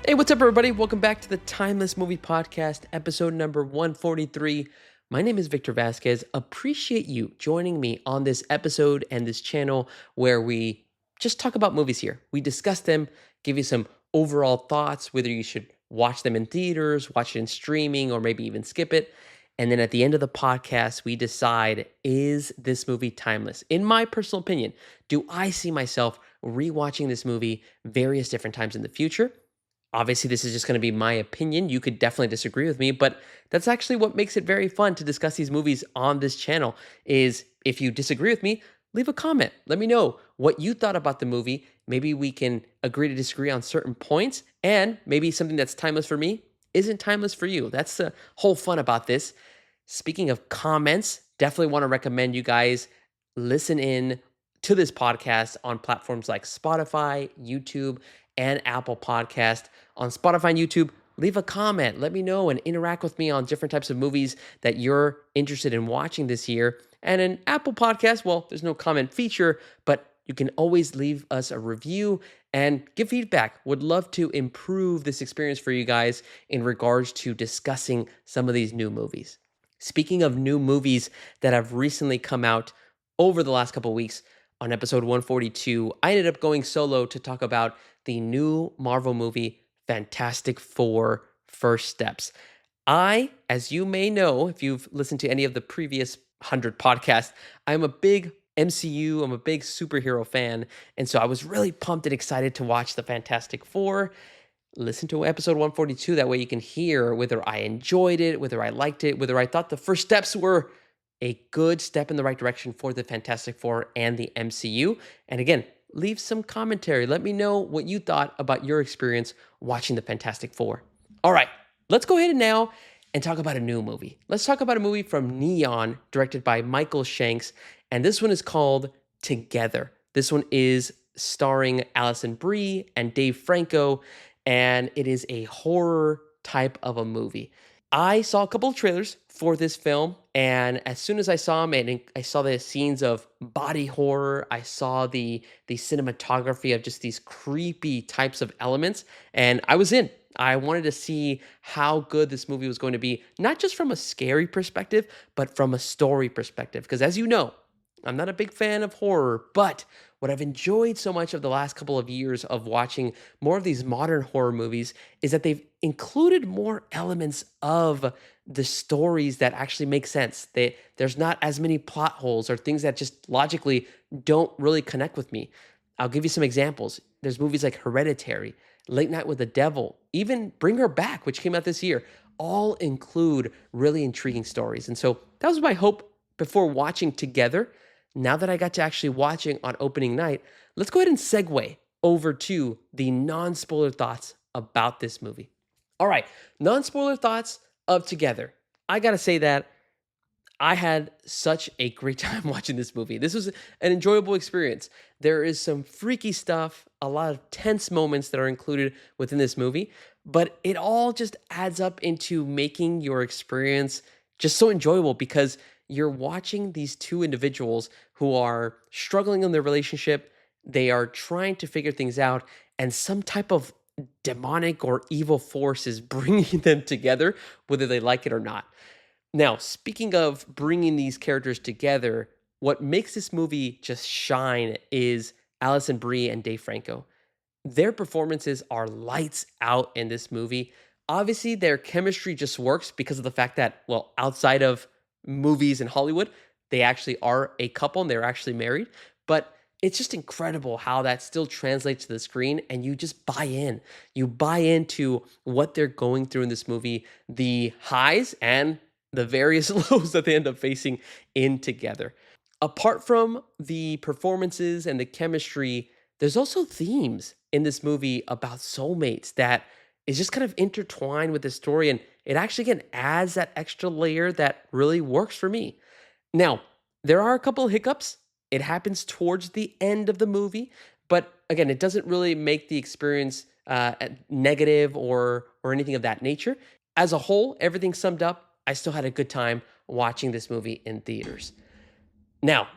Hey, what's up, everybody? Welcome back to the Timeless Movie Podcast, episode number 143. My name is Victor Vasquez. Appreciate you joining me on this episode and this channel where we just talk about movies here. We discuss them, give you some overall thoughts, whether you should watch them in theaters, watch it in streaming, or maybe even skip it. And then at the end of the podcast, we decide, is this movie timeless? In my personal opinion, do I see myself rewatching this movie various different times in the future? Obviously, this is just going to be my opinion. You could definitely disagree with me, but that's actually what makes it very fun to discuss these movies on this channel is if you disagree with me, leave a comment. Let me know what you thought about the movie. Maybe we can agree to disagree on certain points, and maybe something that's timeless for me isn't timeless for you. That's the whole fun about this. Speaking of comments, definitely want to recommend you guys listen in to this podcast on platforms like Spotify, YouTube, and Apple Podcast. On Spotify and YouTube, leave a comment. Let me know and interact with me on different types of movies that you're interested in watching this year. And in Apple Podcast, well, there's no comment feature, but you can always leave us a review and give feedback. Would love to improve this experience for you guys in regards to discussing some of these new movies. Speaking of new movies that have recently come out over the last couple of weeks, on episode 142, I ended up going solo to talk about the new Marvel movie, Fantastic Four: First Steps. As you may know, if you've listened to any of the previous 100 podcasts, I'm a big MCU, I'm a big superhero fan, and so I was really pumped and excited to watch the Fantastic Four. Listen to episode 142, that way you can hear whether I enjoyed it, whether I liked it, whether I thought the first steps were a good step in the right direction for the Fantastic Four and the MCU. And again, leave some commentary. Let me know what you thought about your experience watching the Fantastic Four. All right, let's go ahead and now and talk about a new movie. Let's talk about a movie from Neon, directed by Michael Shanks, and this one is called Together. This one is starring Alison Brie and Dave Franco, and it is a horror type of a movie. I saw a couple of trailers for this film, and as soon as I saw them, and I saw the scenes of body horror, I saw the cinematography of just these creepy types of elements, and I was in. I wanted to see how good this movie was going to be, not just from a scary perspective, but from a story perspective. Because as you know, I'm not a big fan of horror, but what I've enjoyed so much of the last couple of years of watching more of these modern horror movies is that they've included more elements of the stories that actually make sense. There's not as many plot holes or things that just logically don't really connect with me. I'll give you some examples. There's movies like Hereditary, Late Night with the Devil, even Bring Her Back, which came out this year, all include really intriguing stories. And so that was my hope before watching Together. Now that I got to actually watching on opening night, let's go ahead and segue over to the non-spoiler thoughts about this movie. All right, non-spoiler thoughts of Together. I gotta say that I had such a great time watching this movie. This was an enjoyable experience. There is some freaky stuff, a lot of tense moments that are included within this movie, but it all just adds up into making your experience just so enjoyable because you're watching these two individuals who are struggling in their relationship. They are trying to figure things out, and some type of demonic or evil force is bringing them together, whether they like it or not. Now, speaking of bringing these characters together, what makes this movie just shine is Alison Brie and Dave Franco. Their performances are lights out in this movie. Obviously, their chemistry just works because of the fact that, well, outside of movies in Hollywood, they actually are a couple and they're actually married. But it's just incredible how that still translates to the screen and you just buy in. You buy into what they're going through in this movie, the highs and the various lows that they end up facing in Together. Apart from the performances and the chemistry, there's also themes in this movie about soulmates that is just kind of intertwined with the story. And it actually, again, adds that extra layer that really works for me. Now, there are a couple of hiccups. It happens towards the end of the movie. But again, it doesn't really make the experience negative or anything of that nature. As a whole, everything summed up, I still had a good time watching this movie in theaters. Now,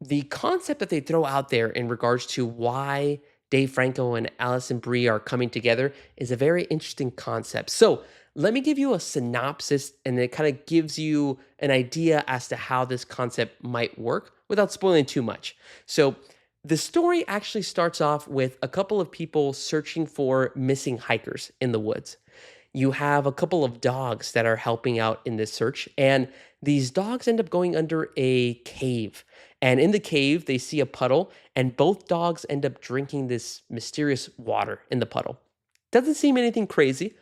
the concept that they throw out there in regards to why Dave Franco and Alison Brie are coming together is a very interesting concept. So, let me give you a synopsis and it kind of gives you an idea as to how this concept might work without spoiling too much. So, the story actually starts off with a couple of people searching for missing hikers in the woods. You have a couple of dogs that are helping out in this search, and these dogs end up going under a cave. And in the cave, they see a puddle, and both dogs end up drinking this mysterious water in the puddle. Doesn't seem anything crazy,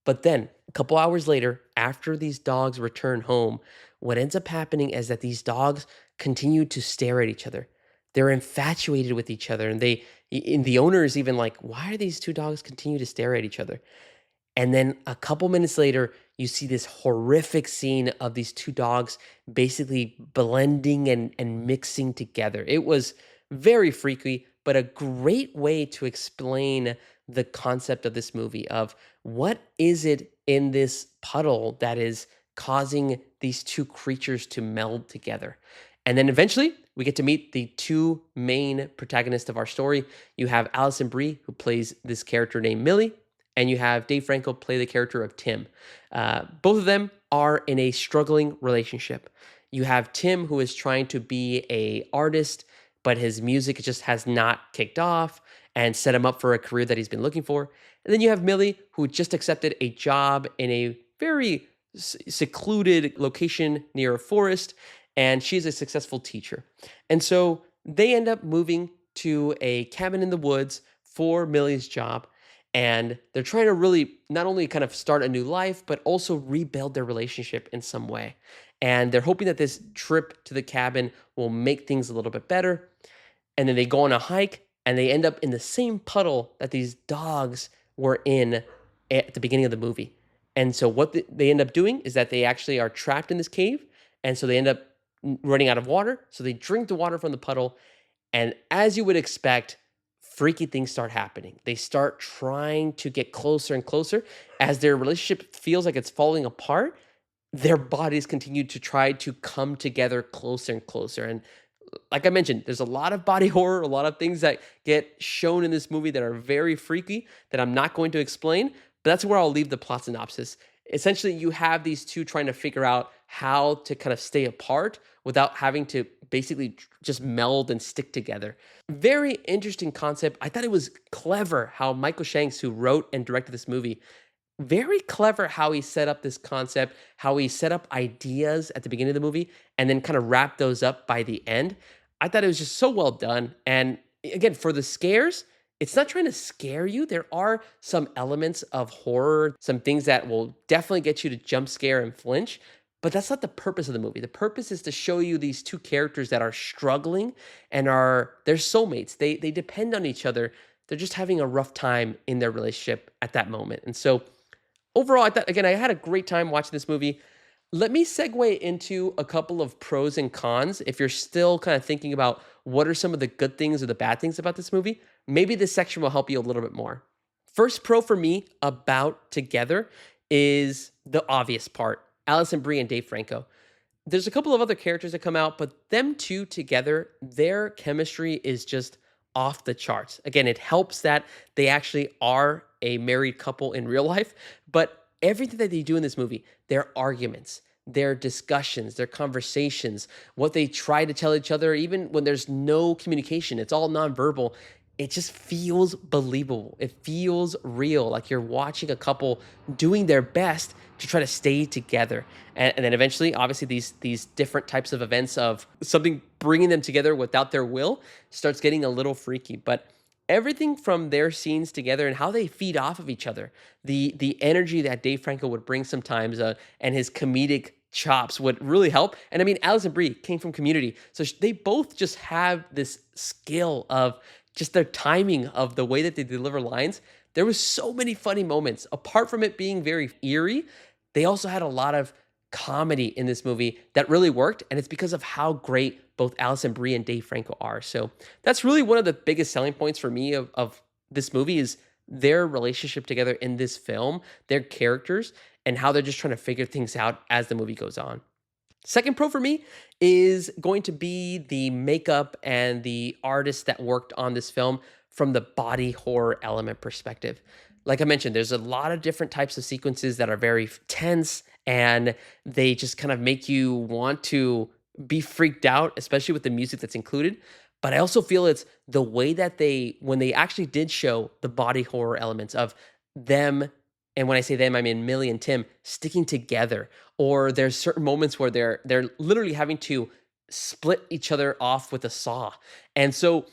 but then a couple hours later, after these dogs return home, what ends up happening is that these dogs continue to stare at each other. They're infatuated with each other, and and the owner is even like, "Why are these two dogs continue to stare at each other?" And then a couple minutes later, you see this horrific scene of these two dogs basically blending and mixing together. It was very freaky, but a great way to explain the concept of this movie of what is it in this puddle that is causing these two creatures to meld together. And then eventually, we get to meet the two main protagonists of our story. You have Alison Brie, who plays this character named Millie, and you have Dave Franco play the character of Tim. Both of them are in a struggling relationship. You have Tim, who is trying to be a artist, but his music just has not kicked off and set him up for a career that he's been looking for. And then you have Millie, who just accepted a job in a very secluded location near a forest, and she's a successful teacher. And so they end up moving to a cabin in the woods for Millie's job, and they're trying to really not only kind of start a new life, but also rebuild their relationship in some way. And they're hoping that this trip to the cabin will make things a little bit better. And then they go on a hike and they end up in the same puddle that these dogs were in at the beginning of the movie. And so what they end up doing is that they actually are trapped in this cave. And so they end up running out of water. So they drink the water from the puddle, and as you would expect, freaky things start happening. They start trying to get closer and closer. As their relationship feels like it's falling apart, their bodies continue to try to come together closer and closer. And like I mentioned, there's a lot of body horror, a lot of things that get shown in this movie that are very freaky that I'm not going to explain, but that's where I'll leave the plot synopsis. Essentially, you have these two trying to figure out how to kind of stay apart without having to basically just meld and stick together. Very interesting concept. I thought it was clever how Michael Shanks, who wrote and directed this movie, very clever how he set up this concept, how he set up ideas at the beginning of the movie, and then kind of wrapped those up by the end. I thought it was just so well done. And again, for the scares, it's not trying to scare you. There are some elements of horror, some things that will definitely get you to jump scare and flinch. But that's not the purpose of the movie. The purpose is to show you these two characters that are struggling and they're soulmates. They depend on each other. They're just having a rough time in their relationship at that moment. And so overall, I thought, again, I had a great time watching this movie. Let me segue into a couple of pros and cons. If you're still kind of thinking about what are some of the good things or the bad things about this movie, maybe this section will help you a little bit more. First pro for me about Together is the obvious part, Alison Brie and Dave Franco. There's a couple of other characters that come out, but them two together, their chemistry is just off the charts. Again, it helps that they actually are a married couple in real life, but everything that they do in this movie, their arguments, their discussions, their conversations, what they try to tell each other, even when there's no communication, it's all nonverbal. It just feels believable. It feels real, like you're watching a couple doing their best to try to stay together. And then eventually, obviously, these different types of events of something bringing them together without their will starts getting a little freaky. But everything from their scenes together and how they feed off of each other, the energy that Dave Franco would bring sometimes, and his comedic chops would really help. And I mean, Alison Brie came from Community, so they both just have this skill of just their timing of the way that they deliver lines. There was so many funny moments. Apart from it being very eerie, they also had a lot of comedy in this movie that really worked, and it's because of how great both Alison Brie and Dave Franco are. So that's really one of the biggest selling points for me of this movie is their relationship together in this film, their characters, and how they're just trying to figure things out as the movie goes on. Second pro for me is going to be the makeup and the artists that worked on this film from the body horror element perspective. Like I mentioned, there's a lot of different types of sequences that are very tense and they just kind of make you want to be freaked out, especially with the music that's included. But I also feel it's the way that when they actually did show the body horror elements of them, and when I say them, I mean Millie and Tim sticking together, or there's certain moments where they're literally having to split each other off with a saw. And so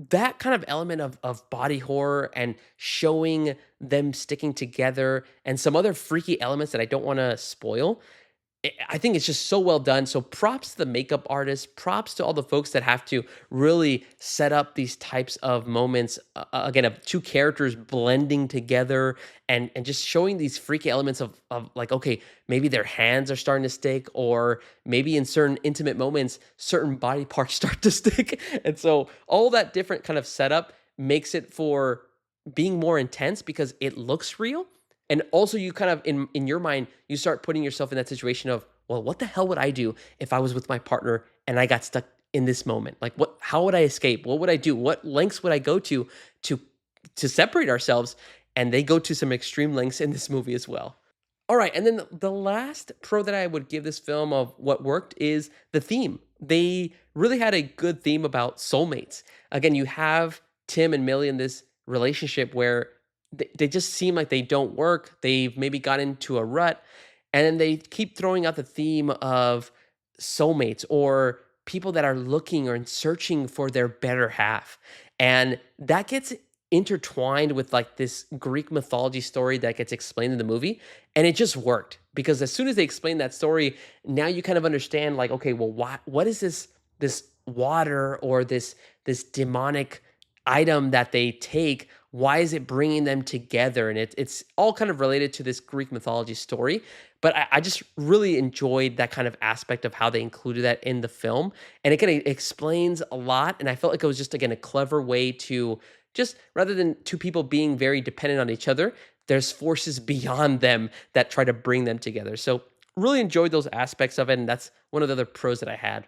that kind of element of body horror and showing them sticking together and some other freaky elements that I don't want to spoil, I think it's just so well done. So props to the makeup artist, props to all the folks that have to really set up these types of moments again of two characters blending together and just showing these freaky elements of like, okay, maybe their hands are starting to stick, or maybe in certain intimate moments certain body parts start to stick. And so all that different kind of setup makes it for being more intense because it looks real. And also you kind of in your mind, you start putting yourself in that situation of, well, what the hell would I do if I was with my partner and I got stuck in this moment? Like how would I escape? What would I do? What lengths would I go to to separate ourselves? And they go to some extreme lengths in this movie as well. All right, and then the last pro that I would give this film of what worked is the theme. They really had a good theme about soulmates. Again, you have Tim and Millie in this relationship where they just seem like they don't work. They've maybe got into a rut, and then they keep throwing out the theme of soulmates or people that are looking or searching for their better half. And that gets intertwined with like this Greek mythology story that gets explained in the movie. And it just worked because as soon as they explain that story, now you kind of understand like, okay, well, what is this water or this demonic item that they take? Why is it bringing them together? And it's all kind of related to this Greek mythology story. But I just really enjoyed that kind of aspect of how they included that in the film. And it kind of explains a lot. And I felt like it was just, again, a clever way to just rather than two people being very dependent on each other, there's forces beyond them that try to bring them together. So really enjoyed those aspects of it. And that's one of the other pros that I had.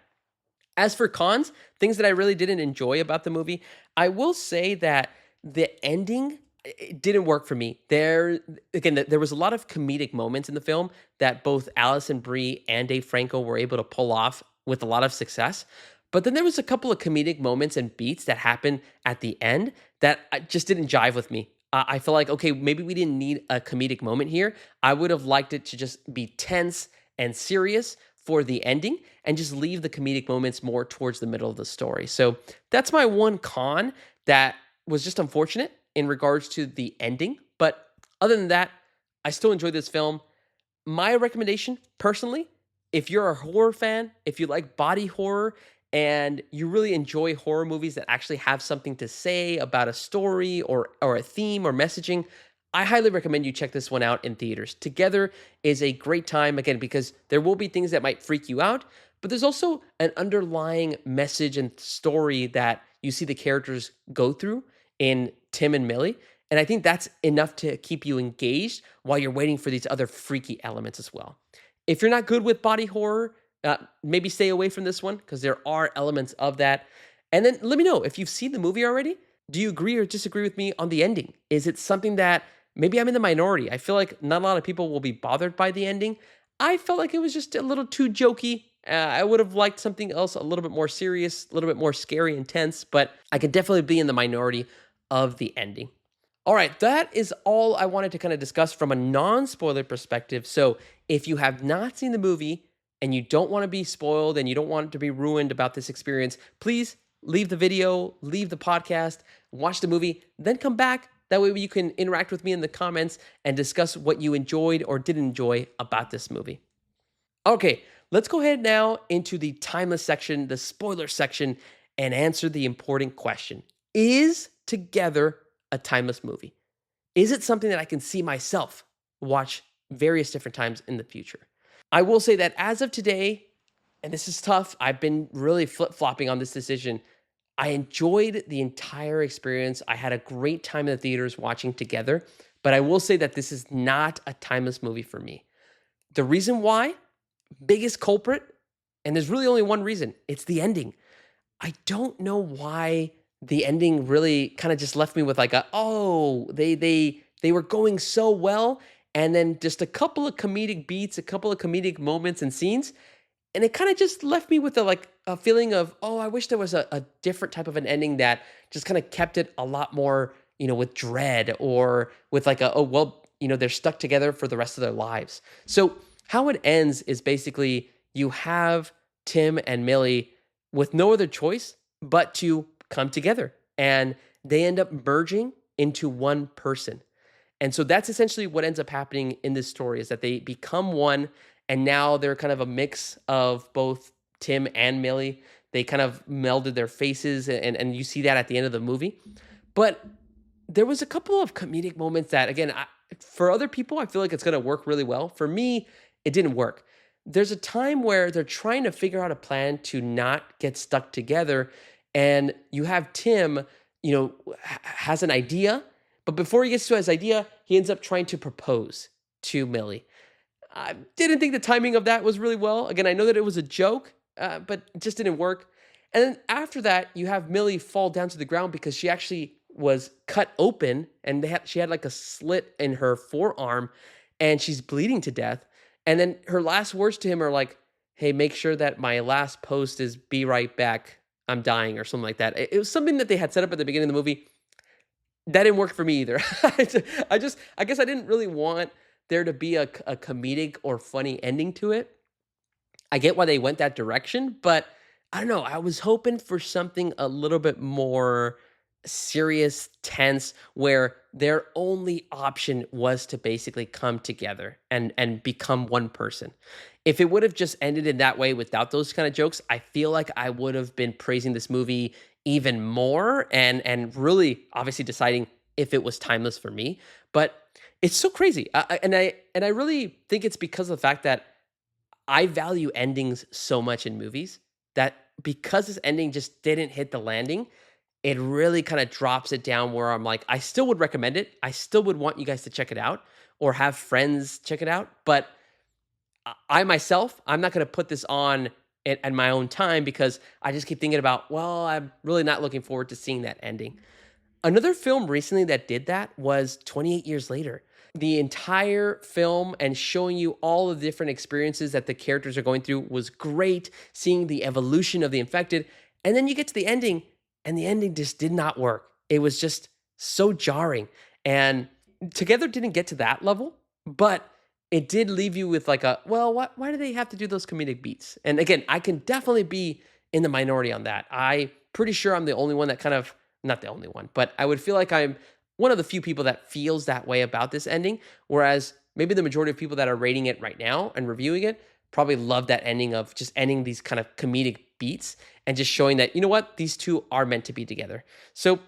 As for cons, things that I really didn't enjoy about the movie, I will say that the ending it didn't work for me. There was a lot of comedic moments in the film that both Allison Brie and Dave Franco were able to pull off with a lot of success. But then there was a couple of comedic moments and beats that happened at the end that just didn't jive with me. I feel like, okay, maybe we didn't need a comedic moment here. I would have liked it to just be tense and serious for the ending and just leave the comedic moments more towards the middle of the story. So that's my one con that was just unfortunate in regards to the ending. But other than that, I still enjoyed this film. My recommendation, personally, if you're a horror fan, if you like body horror, and you really enjoy horror movies that actually have something to say about a story or a theme or messaging, I highly recommend you check this one out in theaters. Together is a great time, again, because there will be things that might freak you out, but there's also an underlying message and story that you see the characters go through in Tim and Millie. And I think that's enough to keep you engaged while you're waiting for these other freaky elements as well. If you're not good with body horror, maybe stay away from this one because there are elements of that. And then let me know if you've seen the movie already. Do you agree or disagree with me on the ending? Is it something that maybe I'm in the minority? I feel like not a lot of people will be bothered by the ending. I felt like it was just a little too jokey. I would have liked something else a little bit more serious, a little bit more scary and tense, but I could definitely be in the minority of the ending. All right, that is all I wanted to kind of discuss from a non spoiler perspective. So, if you have not seen the movie and you don't want to be spoiled and you don't want it to be ruined about this experience, please leave the video, leave the podcast, watch the movie, then come back. That way, you can interact with me in the comments and discuss what you enjoyed or didn't enjoy about this movie. Okay, let's go ahead now into the timeless section, the spoiler section, and answer the important question. Is Together a timeless movie? Is it something that I can see myself watch various different times in the future? I will say that as of today, and this is tough, I've been really flip flopping on this decision. I enjoyed the entire experience. I had a great time in the theaters watching Together, but I will say that this is not a timeless movie for me. The reason why, biggest culprit, And there's really only one reason. It's the ending. I don't know why the ending really kind of just left me with like a, oh, they were going so well, and then just a couple of comedic beats, a couple of comedic moments and scenes, and it kind of just left me with a like a feeling of, oh, I wish there was a different type of an ending that just kind of kept it a lot more, with dread, or with like a, oh well, they're stuck together for the rest of their lives. So how it ends is basically you have Tim and Millie with no other choice but to come together, and they end up merging into one person. And so that's essentially what ends up happening in this story, is that they become one, and now they're kind of a mix of both Tim and Millie. They kind of melded their faces, and you see that at the end of the movie. But there was a couple of comedic moments that, again, for other people, I feel like it's going to work really well. For me, it didn't work. There's a time where they're trying to figure out a plan to not get stuck together, and you have Tim, has an idea, but before he gets to his idea, he ends up trying to propose to Millie. I didn't think the timing of that was really well. Again, I know that it was a joke, but it just didn't work. And then after that, you have Millie fall down to the ground because she actually was cut open, and she had like a slit in her forearm, and she's bleeding to death. And then her last words to him are like, "Hey, make sure that my last post is 'Be right back. I'm dying,'" or something like that. It was something that they had set up at the beginning of the movie. That didn't work for me either. I guess I didn't really want there to be a comedic or funny ending to it. I get why they went that direction, but I don't know. I was hoping for something a little bit more serious, tense, where their only option was to basically come together and become one person. If it would have just ended in that way without those kind of jokes, I feel like I would have been praising this movie even more, and really obviously deciding if it was timeless for me. But it's so crazy. And I really think it's because of the fact that I value endings so much in movies, that because this ending just didn't hit the landing, it really kind of drops it down where I'm like, I still would recommend it. I still would want you guys to check it out or have friends check it out. But I myself, I'm not going to put this on at my own time, because I just keep thinking about, well, I'm really not looking forward to seeing that ending. Another film recently that did that was 28 Years Later. The entire film and showing you all the different experiences that the characters are going through was great, seeing the evolution of the infected. And then you get to the ending, and the ending just did not work. It was just so jarring. And Together didn't get to that level, but it did leave you with like a, well, why do they have to do those comedic beats? And again, I can definitely be in the minority on that. I pretty sure I'm the only one that kind of, not the only one, but I would feel like I'm one of the few people that feels that way about this ending. Whereas maybe the majority of people that are rating it right now and reviewing it probably love that ending of just ending these kind of comedic beats and just showing that, you know what, these two are meant to be together. So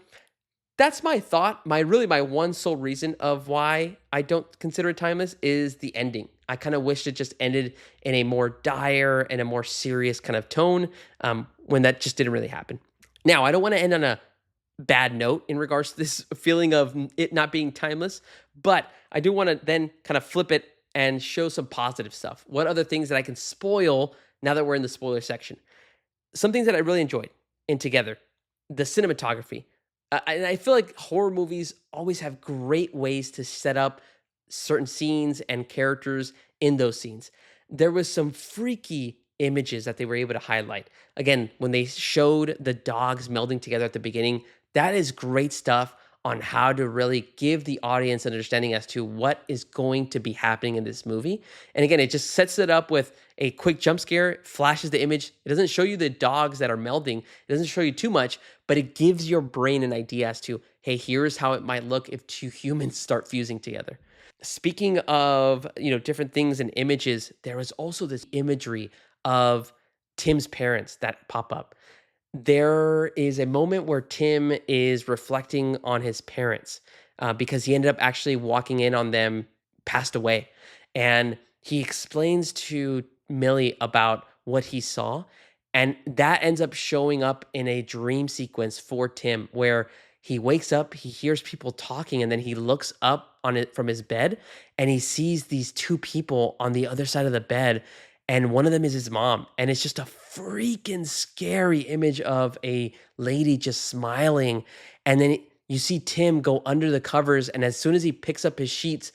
that's my thought. My one sole reason of why I don't consider it timeless is the ending. I kind of wished it just ended in a more dire and a more serious kind of tone, when that just didn't really happen. Now, I don't want to end on a bad note in regards to this feeling of it not being timeless, but I do want to then kind of flip it and show some positive stuff. What other things that I can spoil now that we're in the spoiler section? Some things that I really enjoyed in Together: the cinematography. And I feel like horror movies always have great ways to set up certain scenes and characters in those scenes. There was some freaky images that they were able to highlight. Again, when they showed the dogs melding together at the beginning, that is great stuff on how to really give the audience an understanding as to what is going to be happening in this movie. And again, it just sets it up with a quick jump scare, flashes the image. It doesn't show you the dogs that are melding. It doesn't show you too much, but it gives your brain an idea as to, hey, here's how it might look if two humans start fusing together. Speaking of, different things and images, there was also this imagery of Tim's parents that pop up. There is a moment where Tim is reflecting on his parents, because he ended up actually walking in on them passed away. And he explains to Millie about what he saw. And that ends up showing up in a dream sequence for Tim, where he wakes up, he hears people talking, and then he looks up on it from his bed, and he sees these two people on the other side of the bed. and one of them is his mom, and it's just a freaking scary image of a lady just smiling, and then you see Tim go under the covers, and as soon as he picks up his sheets,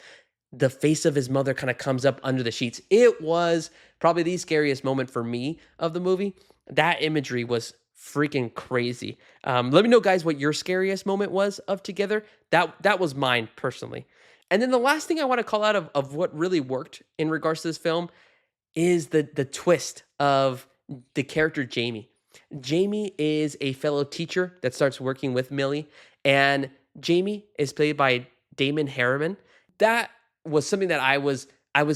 the face of his mother kinda comes up under the sheets. It was probably the scariest moment for me of the movie. That imagery was freaking crazy. Let me know, guys, what your scariest moment was of Together. That was mine personally. And then the last thing I wanna call out of what really worked in regards to this film is the twist of the character Jamie. Jamie is a fellow teacher that starts working with Millie, and Jamie is played by Damon Harriman. That was something that I was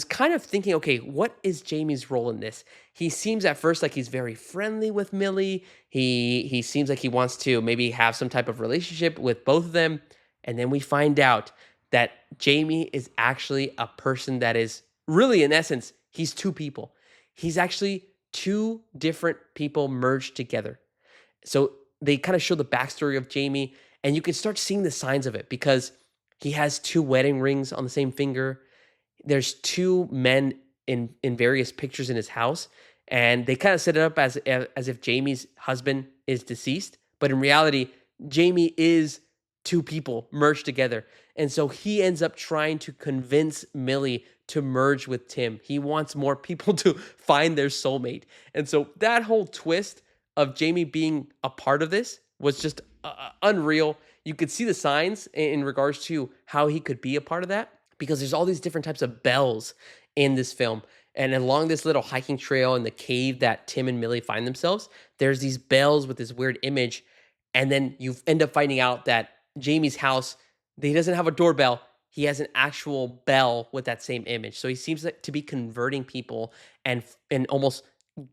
kind of thinking, okay, what is Jamie's role in this? He seems at first like he's very friendly with Millie. He seems like he wants to maybe have some type of relationship with both of them, and then we find out that Jamie is actually a person that is really, in essence, he's two people. He's actually two different people merged together. So they kind of show the backstory of Jamie, and you can start seeing the signs of it because he has two wedding rings on the same finger. There's two men in various pictures in his house, and they kind of set it up as if Jamie's husband is deceased, but in reality, Jamie is two people merged together. And so he ends up trying to convince Millie to merge with Tim. He wants more people to find their soulmate. And so that whole twist of Jamie being a part of this was just unreal. You could see the signs in regards to how he could be a part of that because there's all these different types of bells in this film. And along this little hiking trail in the cave that Tim and Millie find themselves, there's these bells with this weird image. And then you end up finding out that Jamie's house, he doesn't have a doorbell. He has an actual bell with that same image. So he seems like to be converting people and almost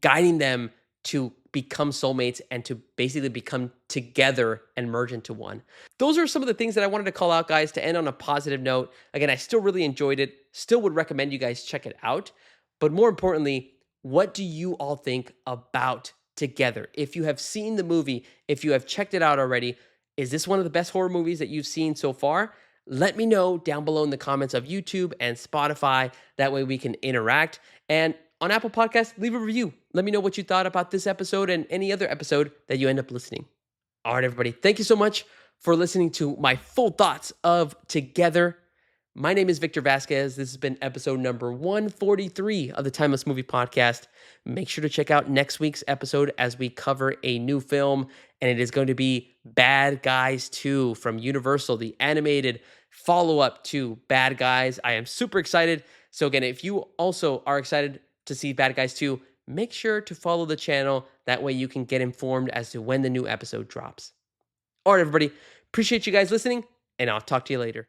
guiding them to become soulmates and to basically become together and merge into one. Those are some of the things that I wanted to call out, guys, to end on a positive note. Again, I still really enjoyed it. Still would recommend you guys check it out. But more importantly, what do you all think about Together? If you have seen the movie, if you have checked it out already, is this one of the best horror movies that you've seen so far? Let me know down below in the comments of YouTube and Spotify. That way we can interact. And on Apple Podcasts, leave a review. Let me know what you thought about this episode and any other episode that you end up listening. All right, everybody. Thank you so much for listening to my full thoughts of Together. My name is Victor Vasquez. This has been episode number 143 of the Timeless Movie Podcast. Make sure to check out next week's episode as we cover a new film, and it is going to be Bad Guys 2 from Universal, the animated follow-up to Bad Guys. I am super excited. So again, if you also are excited to see Bad Guys 2, make sure to follow the channel. That way you can get informed as to when the new episode drops. All right, everybody. Appreciate you guys listening, and I'll talk to you later.